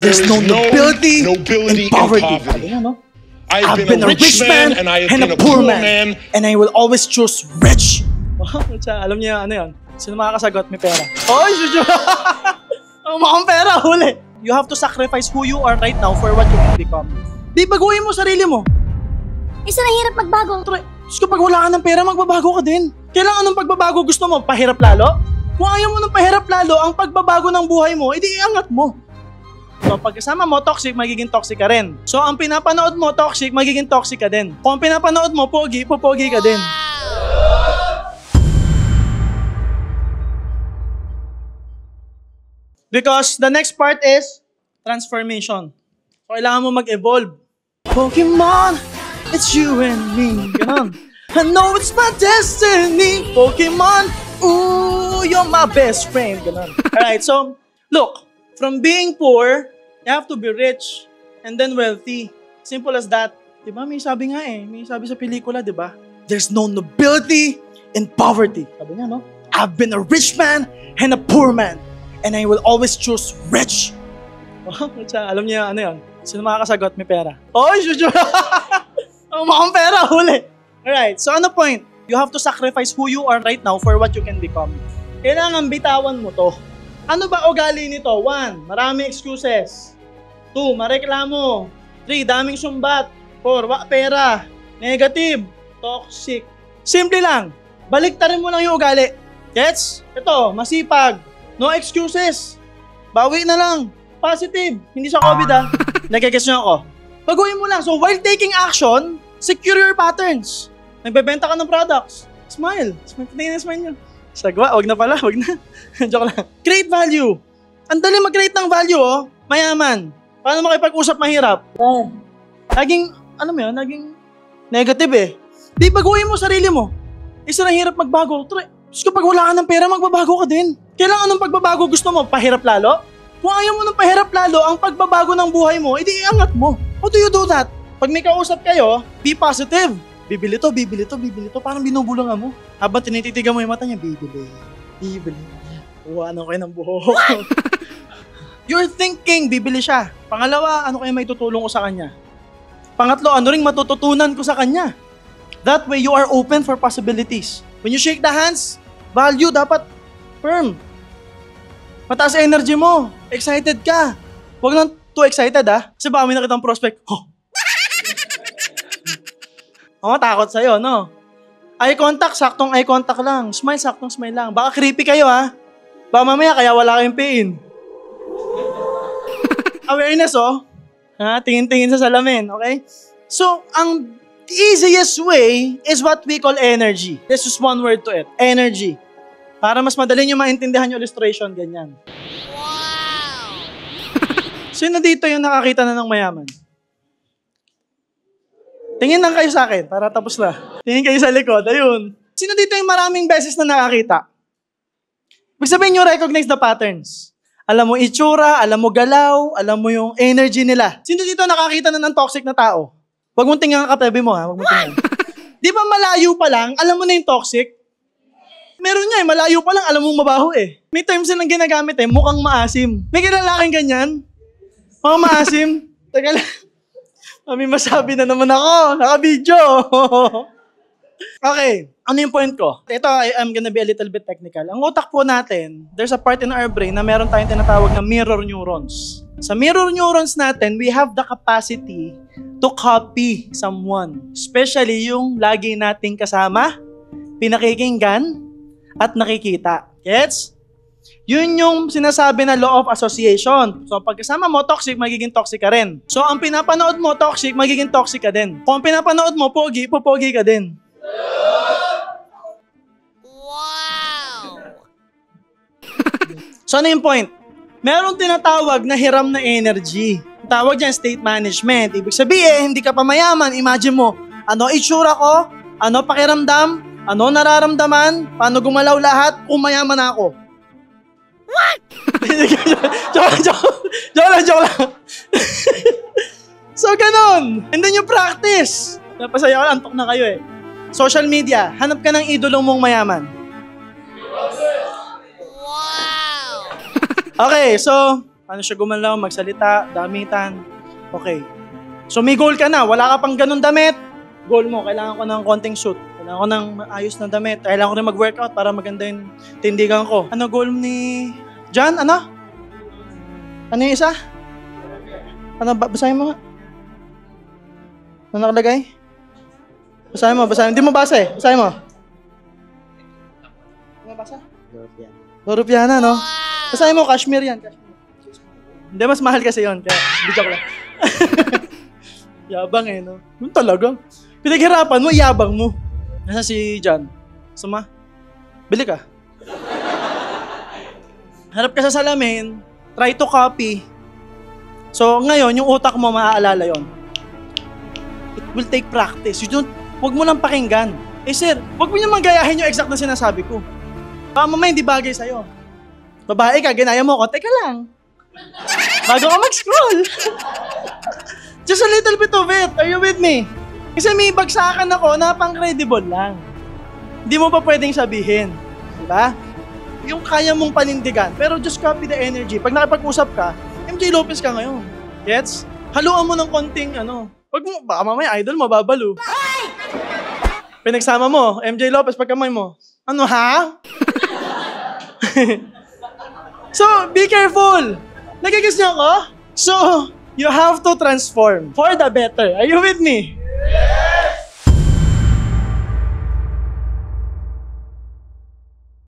There's no nobility in poverty. I've been a rich man and a poor man. And I will always choose rich. Alam niyo ano yun? Sino makakasagot? May pera. Oh, sure. Mukhang pera, huli. You have to sacrifice who you are right now for what you can become. Di baguhin mo sarili mo. Isa na hirap magbago. Diyos ko, pag wala ka ng pera, magbabago ka din. Kailangan ng pagbabago gusto mo? Pahirap lalo? Kung ayaw mo ng pahirap lalo, ang pagbabago ng buhay mo, edi iangat mo. So, pag kasama mo toxic, magiging toxic ka rin. So, ang pinapanood mo toxic, magiging toxic ka din. Kung ang pinapanood mo pogi, popogi ka din. Because the next part is transformation. So, kailangan mo mag-evolve. Pokemon, it's you and me. Ganon. I know it's my destiny. Pokemon, ooh, you're my best friend. Ganon. Alright, so, look. From being poor, you have to be rich and then wealthy. Simple as that. Diba? May sabi nga eh. May sabi sa pelikula, diba? There's no nobility in poverty. Sabi niya, no? I've been a rich man and a poor man. And I will always choose rich. Alam niya, ano yun? Sino makakasagot? May pera. Oh, sure. Mukhang pera, huli. Alright, so ano point? You have to sacrifice who you are right now for what you can become. Kailangan bitawan mo to. Ano ba ugali nito? 1, marami excuses. 2, mareklamo. 3, daming sumbat. 4, pera. Negative. Toxic. Simple lang. Baliktarin mo lang yung ugali. Gets? Ito, masipag. No excuses. Bawi na lang. Positive. Hindi sa COVID Nagigets nyo ako. Baguhin mo lang. So while taking action, secure your patterns. Nagbebenta ka ng products. Smile. Tingnan na smile nyo. Sagwa, wag na pala, wag na. Joke lang. Create value. Ang dali mag-create ng value, oh. Mayaman. Paano makipag-usap mahirap? Naging, ano mo yun, naging negative eh. Di baguhin mo sarili mo. Isa na hirap magbago. Diyos ko, pag wala ka ng pera, magbabago ka din. Kailangan ng pagbabago gusto mo, pahirap lalo? Kung ayaw mo ng pahirap lalo, ang pagbabago ng buhay mo, edi iangat mo. How do you do that? Pag may kausap kayo, be positive. Bibili to. Parang binubulungan mo. Habang tinititigan mo yung mata niya, bibili. Ano kayo ng buhok? You're thinking, bibili siya. Pangalawa, ano kayo may tutulong ko sa kanya? Pangatlo, ano ring matututunan ko sa kanya? That way, you are open for possibilities. When you shake the hands, value dapat firm. Mataas energy mo. Excited ka. Huwag lang too excited Kasi baka may nakitang prospect. Takot sa'yo, no? Eye contact, saktong eye contact lang. Smile, saktong smile lang. Baka creepy kayo, Baka mamaya kaya wala kayong pain. Awareness, tingin-tingin sa salamin, okay? So, ang easiest way is what we call energy. There's just one word to it. Energy. Para mas madali nyo maintindihan yung illustration, ganyan. Wow! Sino dito yung nakakita na ng mayaman? Tingin lang kayo sa akin, para tapos na. Tingin kayo sa likod, ayun. Sino dito yung maraming beses na nakakita? Ibig sabihin nyo, recognize the patterns. Alam mo itsura, alam mo galaw, alam mo yung energy nila. Sino dito nakakita na ng toxic na tao? Huwag mong tingnan ang katabi mo, Huwag mong tingnan. Di ba malayo pa lang, alam mo na yung toxic? Meron niya malayo pa lang, alam mo mabaho May terms silang ginagamit mukhang maasim. May kilalaking ganyan? Mukhang maasim? Teka lang. May masabi na naman ako. Naka-video. Okay. Ano yung point ko? Ito, I'm gonna be a little bit technical. Ang utak po natin, there's a part in our brain na meron tayong tinatawag na mirror neurons. Sa mirror neurons natin, we have the capacity to copy someone. Especially yung lagi nating kasama, pinakikinggan, at nakikita. Gets? Yun yung sinasabi na law of association. So, pag kasama mo, toxic, magiging toxic ka rin. So, ang pinapanood mo, toxic, magiging toxic ka din. Kung ang pinapanood mo, pogi, popogi ka din. Wow! So, ano yung point? Merong tinatawag na hiram na energy. Tawag dyan, state management. Ibig sabihin, hindi ka pa mayaman. Imagine mo, ano itsura ko? Ano pakiramdam? Ano nararamdaman? Paano gumalaw lahat kung mayaman ako? What? Joke lang. So, ganun. And then you practice. Napasaya ko, antok na kayo Social media, hanap ka ng idolong mong mayaman. Wow! Okay, so, Paano siya gumalaw, magsalita, damitan. Okay. So may goal ka na, wala ka pang ganun damit. Goal mo, kailangan ko ng konting suit. Kailangan ko ng ayos na damit. Kailangan ko rin mag-workout para maganda yung tindigan ko. Ano goal ni John? Ano? Ano yung isa? Ano, basahin mo nga. Ano nakalagay? Basahin mo. Hindi mo basa eh. Basahin mo. Hindi mo basa? Europeana, no? Basahin mo, Kashmir yan. Hindi, mas mahal kasi yun. Kaya, hindi joke lang. Yabang eh, no? Yun talaga. Pinaghirapan mo, yabang mo. Nasaan si John? Suma? Bili ka. Harap ka sa salamin, try to copy. So, ngayon, yung utak mo, maaalala yon. It will take practice. Huwag mo lang pakinggan. Eh sir, huwag mo naman gayahin yung exact na sinasabi ko. Baka mamaya hindi bagay sa'yo. Babae ka, ginaya mo ko, teka lang. Bago ka mag-scroll. Just a little bit of it. Are you with me? Kasi may bagsakan ako na pang-credible lang. Hindi mo pa pwedeng sabihin. Diba? Yung kaya mong panindigan. Pero just copy the energy. Pag nakipag-usap ka, MJ Lopez ka ngayon. Gets? Haluan mo ng konting Wag mo, baka mamaya idol mo, babalo. Pinagsama mo, MJ Lopez, pagkamay mo. Ano ha? So, be careful. Nagigis niyo ako? So, you have to transform for the better. Are you with me?